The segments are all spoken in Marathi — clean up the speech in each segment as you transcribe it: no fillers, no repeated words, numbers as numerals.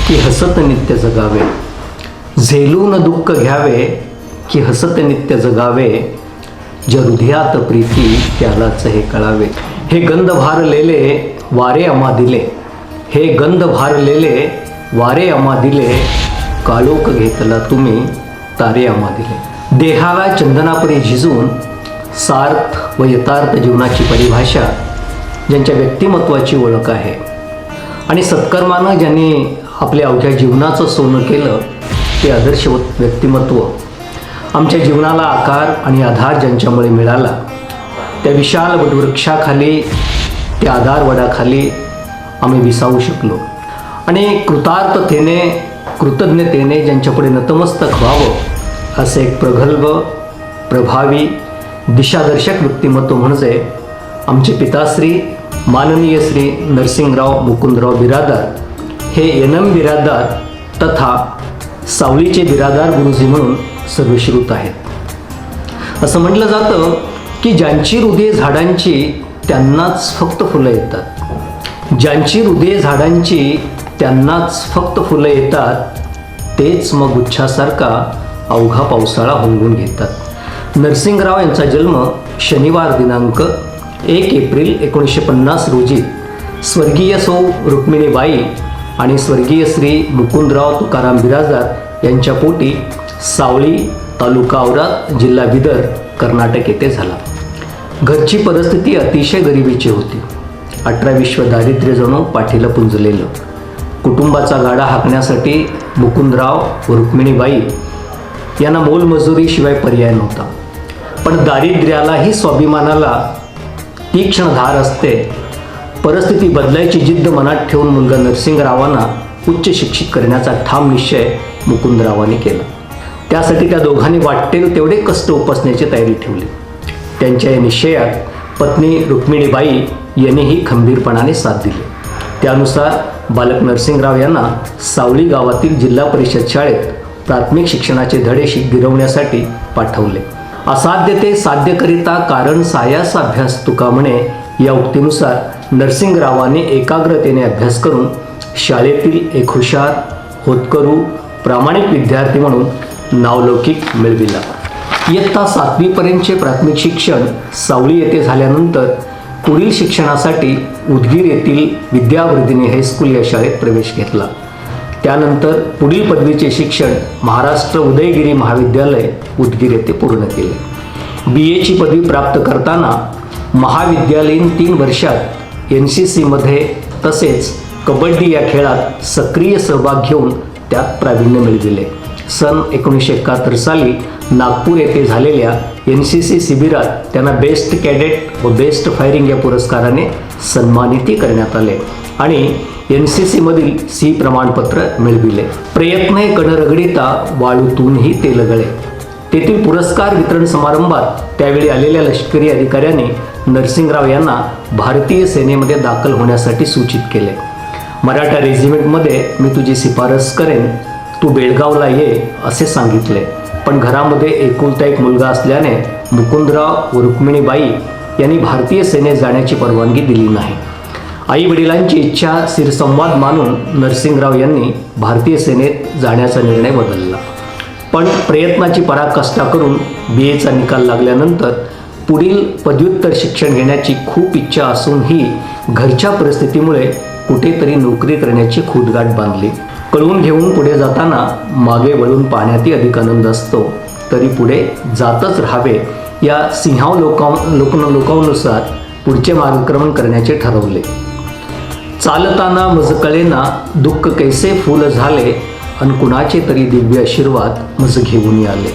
की हसत नित्य जगावे, झेलून दुःख घ्यावे की हसत नित्य जगावे, ज्या हृदयात प्रीती त्यालाच हे कळावे. हे गंध भारलेले वारे आम्हा दिले, हे गंध भारलेले वारे आम्हा दिले, काळोख घेतला तुम्ही तारे आम्हा दिले. देहाला चंदनापरी झिजून सार्थ व यथार्थ जीवनाची परिभाषा ज्यांच्या व्यक्तिमत्वाची ओळख आहे आणि सत्कर्मानं ज्यांनी आपल्या अवघ्या जीवनाचं सोनं केलं ते आदर्श व्यक्तिमत्व आमच्या जीवनाला आकार आणि आधार ज्यांच्यामुळे मिळाला, त्या विशाल वटवृक्षाखाली त्या आधार वडाखाली आम्ही विसावू शकलो आणि कृतार्थतेने कृतज्ञतेने ज्यांच्यापुढे नतमस्तक व्हावं असे एक प्रगल्भ प्रभावी दिशादर्शक व्यक्तिमत्व म्हणजे आमचे पिताश्री माननीय श्री नरसिंगराव मुकुंदराव बिरादार हे NM बिरादार तथा सावलीचे बिरादार गुरुजी म्हणून सर्वश्रुत आहेत. असं म्हटलं जातं की ज्यांची हृदये झाडांची त्यांनाच फक्त फुलं येतात, ज्यांची हृदये झाडांची त्यांनाच फक्त फुलं येतात, तेच मग गुच्छासारखा अवघा पावसाळा होऊन घेतात. नरसिंगराव यांचा जन्म शनिवार दिनांक 1 एप्रिल 1950 रोजी स्वर्गीय सौ रुक्मिणीबाई आणि स्वर्गीय श्री मुकुंदराव तुकाराम बिराजदार यांच्या पोटी सावली तालुका औराद जिल्हा बिदर कर्नाटक येथे झाला. घरची परिस्थिती अतिशय गरिबीची होती. 18-20 दारिद्र्य जणू पाठीला पुंजलेलं. कुटुंबाचा गाडा हाकण्यासाठी मुकुंदराव व रुक्मिणीबाई यांना मोलमजुरीशिवाय पर्याय नव्हता. पण दारिद्र्यालाही स्वाभिमानाला तीक्ष्ण धार असते. परिस्थिती बदलायची जिद्द मनात ठेवून मुलगा नरसिंगरावांना उच्च शिक्षित करण्याचा ठाम निश्चय मुकुंदरावांनी केला. त्यासाठी त्या दोघांनी वाटेल तेवढे कष्ट उपसण्याची तयारी ठेवली. त्यांच्या या निश्चयात पत्नी रुक्मिणीबाई यांनीही खंबीरपणाने साथ दिली. त्यानुसार बालक नरसिंगराव यांना सावली गावातील जिल्हा परिषद शाळेत प्राथमिक शिक्षणाचे धडे गिरवण्यासाठी पाठवले. असाध्य ते साध्य करिता कारण सायास अभ्यास तुका म्हणे या उक्तीनुसार नरसिंगरावांनी एकाग्रतेने अभ्यास करून शाळेतील एक हुशार होतकरू प्रामाणिक विद्यार्थी म्हणून नावलौकिक मिळविला. इयत्ता 7वीपर्यंतचे प्राथमिक शिक्षण सावली येथे झाल्यानंतर पुढील शिक्षणासाठी उदगीर येथील विद्यावर्धिनी हायस्कूल या शाळेत प्रवेश घेतला. त्यानंतर पुढील पदवीचे शिक्षण महाराष्ट्र उदयगिरी महाविद्यालय उदगीर येथे पूर्ण केले. BAची पदवी प्राप्त करताना महाविद्यालयीन 3 वर्षात NCCमध्ये तसेच कबड्डी या खेळात सक्रिय सहभाग घेऊन त्यात प्रावीण्य मिळविले. सन 1971 साली नागपूर येथे झालेल्या NCC शिबिरात त्यांना बेस्ट कॅडेट व बेस्ट फायरिंग या पुरस्काराने सन्मानित करण्यात आले आणि NCCमधील C प्रमाणपत्र मिळविले. प्रयत्न हे कणरगडिता वाळूतूनही ते लगळे. तेथील पुरस्कार वितरण समारंभात त्यावेळी आलेल्या लष्करी अधिकाऱ्यांनी नरसिंगराव यांना भारतीय सेनेमध्ये दाखल होण्यासाठी सूचित केले. मराठा रेजिमेंटमध्ये मी तुझी शिफारस करेन, तू बेळगावला ये असे सांगितले. पण घरामध्ये एकुलता एक मुलगा असल्याने मुकुंदराव व रुक्मिणीबाई यांनी भारतीय सेनेत जाण्याची परवानगी दिली नाही. आई वडिलांची इच्छा शिरसंवाद मानून नरसिंगराव यांनी भारतीय सेनेत जाण्याचा निर्णय बदलला. पण प्रयत्नाची पराकाष्ठा करून BAचा निकाल लागल्यानंतर पुढील पदव्युत्तर शिक्षण घेण्याची खूप इच्छा असूनही घरच्या परिस्थितीमुळे कुठेतरी नोकरी करण्याची खूटगाठ बांधली. कळवून घेऊन पुढे जाताना मागे वळून पाहण्यातही अधिक आनंद असतो. तरी पुढे जातच राहावे या लोकानुसार पुढचे मार्गक्रमण करण्याचे ठरवले. चालताना मज कळेना दुःख कैसे फूल झाले अन कुणाचे तरी दिव्य आशीर्वाद मज घेऊन आले.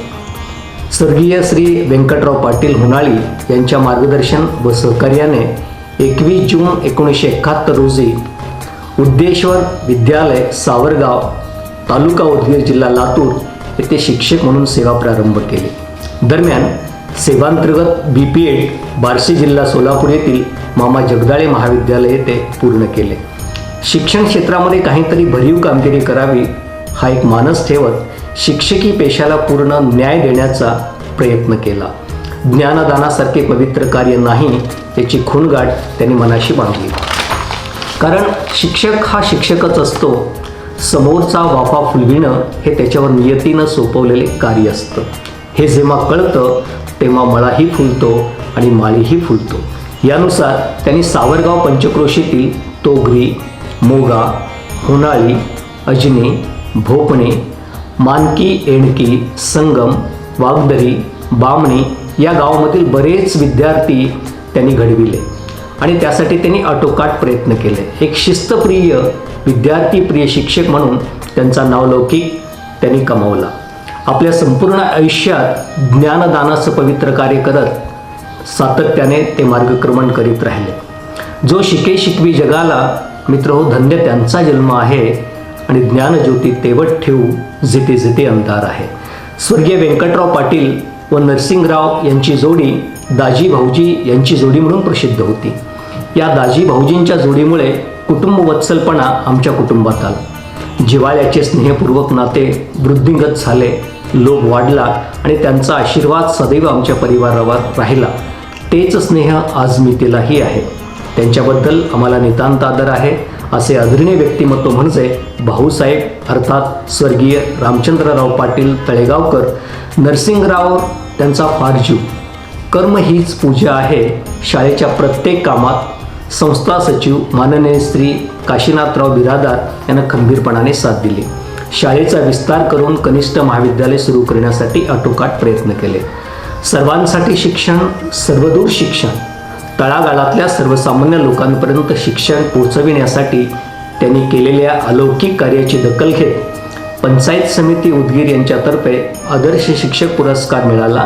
स्वर्गीय श्री व्यंकटराव पाटील हुनाळी यांच्या मार्गदर्शन व सहकार्याने 21 जून 1971 रोजी उद्देश्वर विद्यालय सावरगाव तालुका उदगीर जिल्हा लातूर येथे शिक्षक म्हणून सेवा प्रारंभ केली. दरम्यान सेवांतर्गत BPEd बार्शी जिल्हा सोलापूर येथील मामा जगदाळे महाविद्यालय येथे पूर्ण केले. शिक्षण क्षेत्रामध्ये काहीतरी भरीव कामगिरी करावी हा एक मानस ठेवत शिक्षकी पेशाला पूर्ण न्याय देण्याचा प्रयत्न केला. ज्ञानदानासारखे पवित्र कार्य नाही याची खूणगाठ त्यांनी मनाशी बांधली. कारण शिक्षक हा शिक्षकच असतो. समोरचा वाफा फुलविणं हे त्याच्यावर नियतीनं सोपवलेले कार्य असतं. हे जेव्हा कळतं तेव्हा मळाही फुलतो आणि माळीही फुलतो. यानुसार त्यांनी सावरगाव पंचक्रोशीतील तोगरी, मोगा, होनाळी, अजनी, भोपणे, मानकी, एणकी, संगम, वागदरी, बामणी या गावामधील बरेच विद्यार्थी त्यांनी घडविले आणि त्यासाठी त्यांनी आटोकाट प्रयत्न केले. एक शिस्तप्रिय, विद्यार्थीप्रिय शिक्षक म्हणून त्यांचा नावलौकिक त्यांनी कमावला. आपल्या संपूर्ण आयुष्यात ज्ञानदानाचं पवित्र कार्य करत सातत्याने ते मार्गक्रमण करीत राहिले. जो शिके शिकवी जगाला, मित्र हो धन्य त्यांचा जन्म आहे आणि ज्ञानज्योती तेवत ठेवू जिथे जिथे अंधार आहे. स्वर्गीय व्यंकटराव पाटील व नरसिंगराव यांची जोडी दाजी भाऊजी यांची जोडी म्हणून प्रसिद्ध होती. या दाजी भाऊजींच्या जोडीमुळे कुटुंब वत्सलपणा आमच्या कुटुंबात आला. जिव्हाळ्याचे स्नेहपूर्वक नाते वृद्धिंगत झाले, लोभ वाढला आणि त्यांचा आशीर्वाद सदैव आमच्या परिवारावर राहिला. तेच स्नेह आज मी तिलाही आहे. त्यांच्याबद्दल आम्हाला नितांत आदर आहे. असे आदरणीय व्यक्तिमत्व म्हणजे भाऊसाहेब अर्थात स्वर्गीय रामचंद्रराव पाटील तळेगावकर. नरसिंगराव त्यांचा फार जीव. कर्म हीच पूजा आहे. शाळेच्या प्रत्येक कामात संस्था सचिव माननीय श्री काशीनाथराव बिरादार यांना खंबीरपणाने साथ दिली. शाळेचा विस्तार करून कनिष्ठ महाविद्यालय सुरू करण्यासाठी आटोकाट प्रयत्न केले. सर्वांसाठी शिक्षण, सर्वदूर शिक्षण, तळागाळातल्या सर्वसामान्य लोकांपर्यंत शिक्षण पोहोचविण्यासाठी त्यांनी केलेल्या अलौकिक कार्याची दखल घेत पंचायत समिती उदगीर यांच्यातर्फे आदर्श शिक्षक पुरस्कार मिळाला.